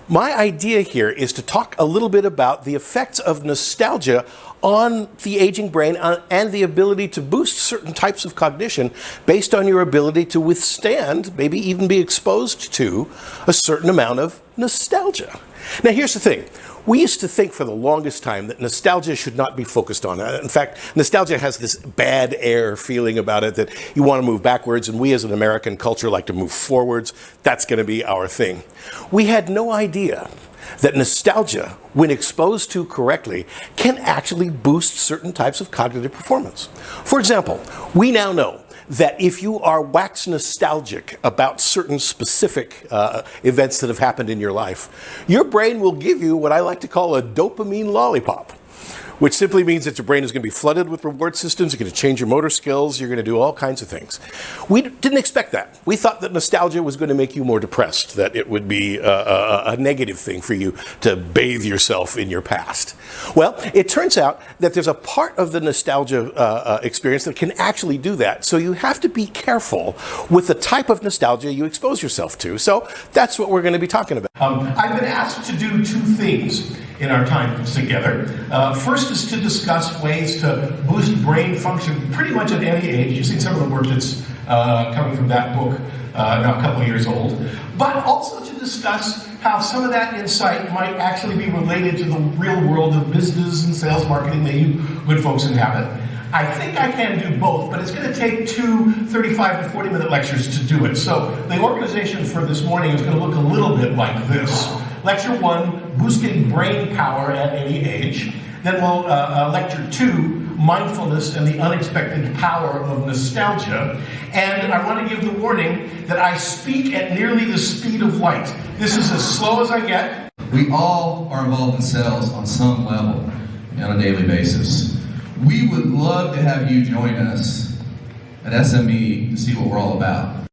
My idea here is to talk a little bit about the effects of nostalgia on the aging brain and the ability to boost certain types of cognition based on your ability to withstand, maybe even be exposed to, a certain amount of nostalgia. Now here's the thing. We used to think for the longest time that nostalgia should not be focused on. In fact, nostalgia has this bad air feeling about it that you want to move backwards, and we as an American culture like to move forwards. That's going to be our thing. We had no idea that nostalgia, when exposed to correctly, can actually boost certain types of cognitive performance. For example, we now know that if you are wax nostalgic about certain specific events that have happened in your life, your brain will give you what I like to call a dopamine lollipop, which simply means that your brain is going to be flooded with reward systems. You're going to change your motor skills. You're going to do all kinds of things. We didn't expect that. We thought that nostalgia was going to make you more depressed, that it would be a negative thing for you to bathe yourself in your past. Well, it turns out that there's a part of the nostalgia experience that can actually do that. So you have to be careful with the type of nostalgia you expose yourself to. So that's what we're going to be talking about. I've been asked to do two things in our time together. First is to discuss ways to boost brain function pretty much at any age. You've seen some of the work that's coming from that book, now a couple of years old. But also to discuss how some of that insight might actually be related to the real world of business and sales marketing that you good folks inhabit. I think I can do both, but it's going to take two 35 to 40 minute lectures to do it. So the organization for this morning is going to look a little bit like this. Lecture 1, boosting brain power at any age. Then we'll lecture 2, mindfulness and the unexpected power of nostalgia. And I want to give the warning that I speak at nearly the speed of light. This is as slow as I get. We all are involved in sales on some level on a daily basis. We would love to have you join us at SME to see what we're all about.